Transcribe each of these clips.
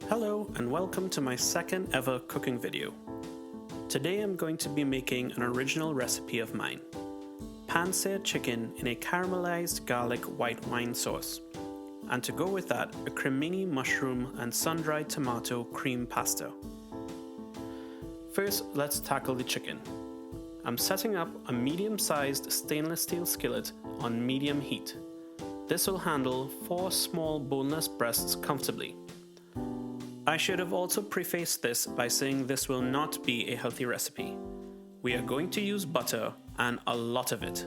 Hello and welcome to my second ever cooking video. Today I'm going to be making an original recipe of mine. Pan-seared chicken in a caramelized garlic white wine sauce. And to go with that, a cremini mushroom and sun-dried tomato cream pasta. First, let's tackle the chicken. I'm setting up a medium-sized stainless steel skillet on medium heat. This will handle 4 small boneless breasts comfortably. I should have also prefaced this by saying this will not be a healthy recipe. We are going to use butter and a lot of it.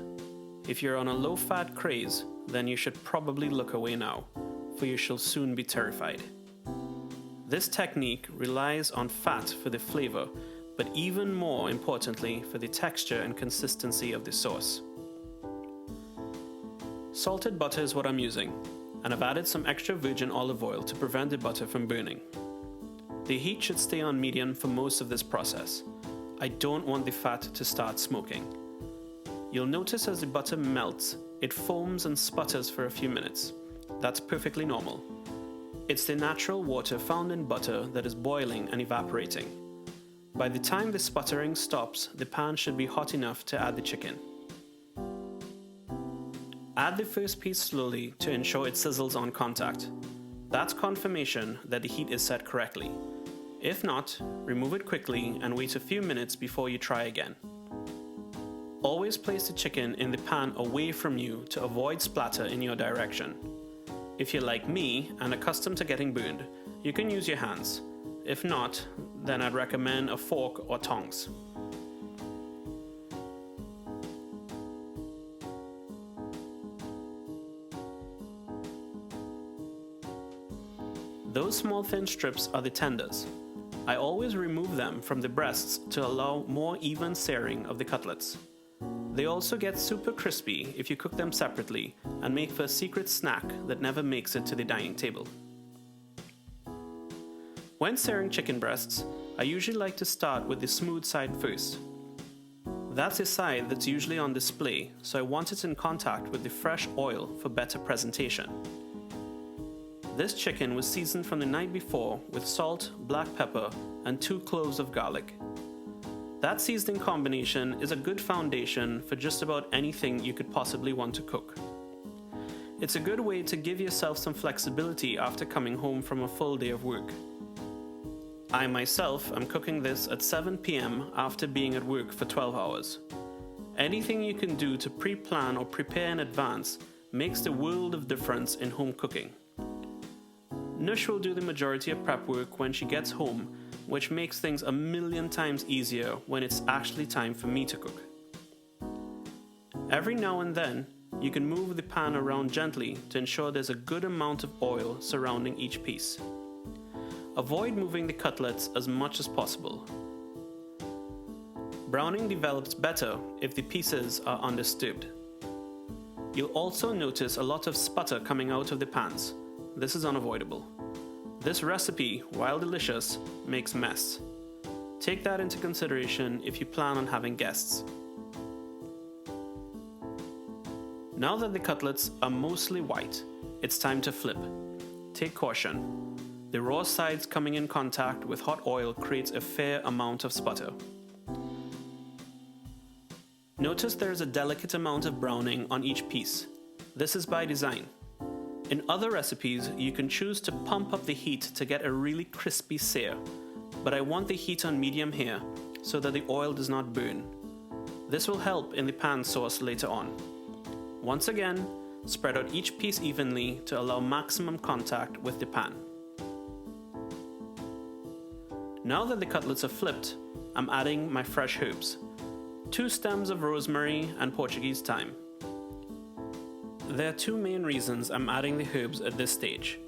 If you're on a low-fat craze, then you should probably look away now, for you shall soon be terrified. This technique relies on fat for the flavor, but even more importantly for the texture and consistency of the sauce. Salted butter is what I'm using, and I've added some extra virgin olive oil to prevent the butter from burning. The heat should stay on medium for most of this process. I don't want the fat to start smoking. You'll notice as the butter melts, it foams and sputters for a few minutes. That's perfectly normal. It's the natural water found in butter that is boiling and evaporating. By the time the sputtering stops, the pan should be hot enough to add the chicken. Add the first piece slowly to ensure it sizzles on contact. That's confirmation that the heat is set correctly. If not, remove it quickly and wait a few minutes before you try again. Always place the chicken in the pan away from you to avoid splatter in your direction. If you're like me and accustomed to getting burned, you can use your hands. If not, then I'd recommend a fork or tongs. Those small thin strips are the tenders. I always remove them from the breasts to allow more even searing of the cutlets. They also get super crispy if you cook them separately and make for a secret snack that never makes it to the dining table. When searing chicken breasts, I usually like to start with the smooth side first. That's the side that's usually on display, so I want it in contact with the fresh oil for better presentation. This chicken was seasoned from the night before with salt, black pepper, and 2 cloves of garlic. That seasoning combination is a good foundation for just about anything you could possibly want to cook. It's a good way to give yourself some flexibility after coming home from a full day of work. I myself am cooking this at 7 p.m. after being at work for 12 hours. Anything you can do to pre-plan or prepare in advance makes the world of difference in home cooking. Nush will do the majority of prep work when she gets home, which makes things a million times easier when it's actually time for me to cook. Every now and then, you can move the pan around gently to ensure there's a good amount of oil surrounding each piece. Avoid moving the cutlets as much as possible. Browning develops better if the pieces are undisturbed. You'll also notice a lot of sputter coming out of the pans. This is unavoidable. This recipe, while delicious, makes mess. Take that into consideration if you plan on having guests. Now that the cutlets are mostly white, it's time to flip. Take caution. The raw sides coming in contact with hot oil creates a fair amount of sputter. Notice there is a delicate amount of browning on each piece. This is by design. In other recipes, you can choose to pump up the heat to get a really crispy sear, but I want the heat on medium here so that the oil does not burn. This will help in the pan sauce later on. Once again, spread out each piece evenly to allow maximum contact with the pan. Now that the cutlets are flipped, I'm adding my fresh herbs. 2 stems of rosemary and Portuguese thyme. There are 2 main reasons I'm adding the herbs at this stage.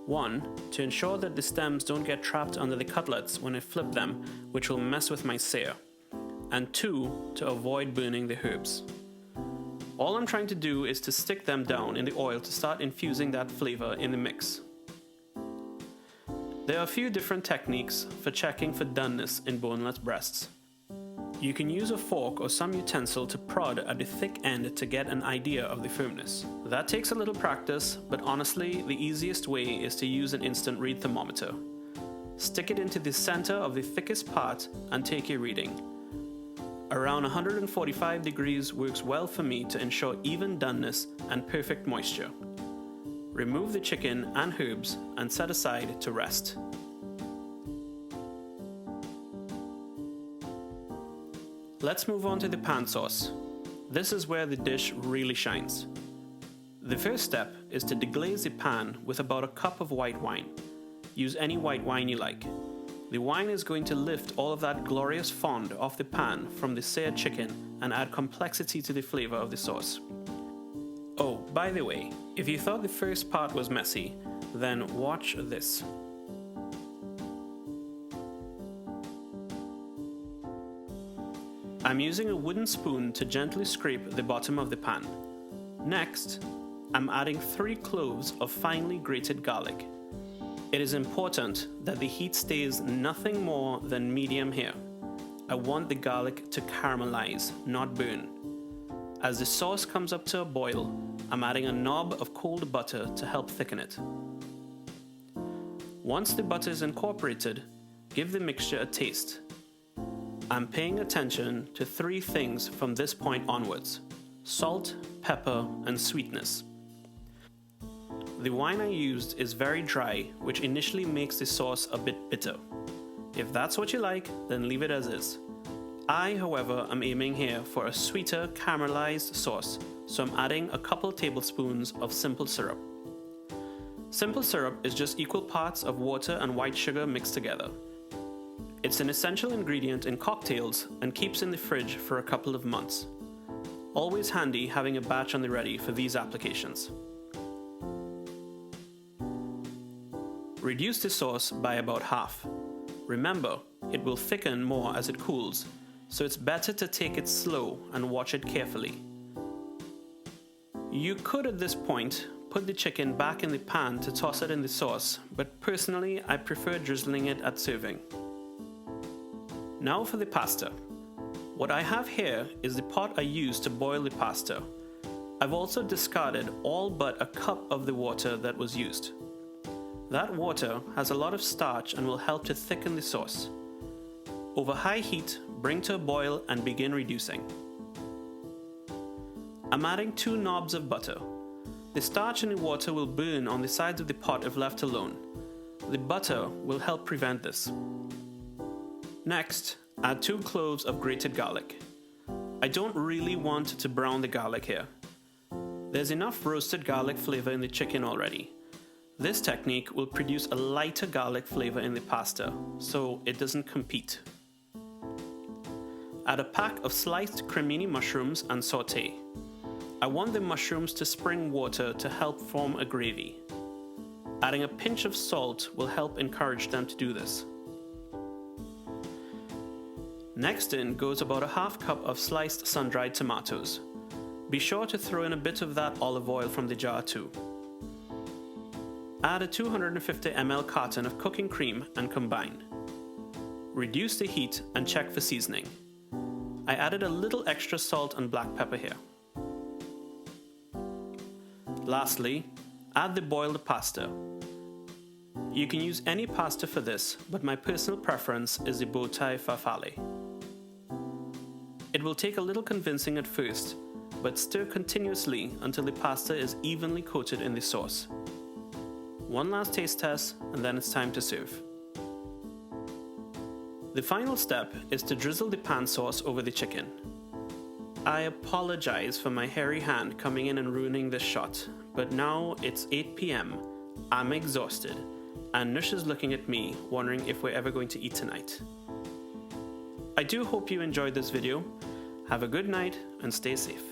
1, to ensure that the stems don't get trapped under the cutlets when I flip them, which will mess with my sear. And 2, to avoid burning the herbs. All I'm trying to do is to stick them down in the oil to start infusing that flavor in the mix. There are a few different techniques for checking for doneness in boneless breasts. You can use a fork or some utensil to prod at the thick end to get an idea of the firmness. That takes a little practice, but honestly, the easiest way is to use an instant read thermometer. Stick it into the center of the thickest part and take your reading. Around 145 degrees works well for me to ensure even doneness and perfect moisture. Remove the chicken and herbs and set aside to rest. Let's move on to the pan sauce. This is where the dish really shines. The first step is to deglaze the pan with about a cup of white wine. Use any white wine you like. The wine is going to lift all of that glorious fond off the pan from the seared chicken and add complexity to the flavor of the sauce. Oh, by the way, if you thought the first part was messy, then watch this. I'm using a wooden spoon to gently scrape the bottom of the pan. Next, I'm adding 3 cloves of finely grated garlic. It is important that the heat stays nothing more than medium here. I want the garlic to caramelize, not burn. As the sauce comes up to a boil, I'm adding a knob of cold butter to help thicken it. Once the butter is incorporated, give the mixture a taste. I'm paying attention to 3 things from this point onwards: salt, pepper, and sweetness. The wine I used is very dry, which initially makes the sauce a bit bitter. If that's what you like, then leave it as is. I, however, am aiming here for a sweeter caramelized sauce, so I'm adding a couple tablespoons of simple syrup. Simple syrup is just equal parts of water and white sugar mixed together. It's an essential ingredient in cocktails and keeps in the fridge for a couple of months. Always handy having a batch on the ready for these applications. Reduce the sauce by about half. Remember, it will thicken more as it cools, so it's better to take it slow and watch it carefully. You could at this point put the chicken back in the pan to toss it in the sauce, but personally I prefer drizzling it at serving. Now for the pasta. What I have here is the pot I used to boil the pasta. I've also discarded all but a cup of the water that was used. That water has a lot of starch and will help to thicken the sauce. Over high heat, bring to a boil and begin reducing. I'm adding 2 knobs of butter. The starch in the water will burn on the sides of the pot if left alone. The butter will help prevent this. Next, add 2 cloves of grated garlic. I don't really want to brown the garlic here. There's enough roasted garlic flavor in the chicken already. This technique will produce a lighter garlic flavor in the pasta, so it doesn't compete. Add a pack of sliced cremini mushrooms and sauté. I want the mushrooms to spring water to help form a gravy. Adding a pinch of salt will help encourage them to do this. Next in goes about a half cup of sliced sun-dried tomatoes. Be sure to throw in a bit of that olive oil from the jar too. Add a 250 ml carton of cooking cream and combine. Reduce the heat and check for seasoning. I added a little extra salt and black pepper here. Lastly, add the boiled pasta. You can use any pasta for this, but my personal preference is the bow tie farfalle. It will take a little convincing at first, but stir continuously until the pasta is evenly coated in the sauce. One last taste test and then it's time to serve. The final step is to drizzle the pan sauce over the chicken. I apologize for my hairy hand coming in and ruining this shot, but now it's 8 p.m, I'm exhausted, and Nush is looking at me wondering if we're ever going to eat tonight. I do hope you enjoyed this video. Have a good night and stay safe.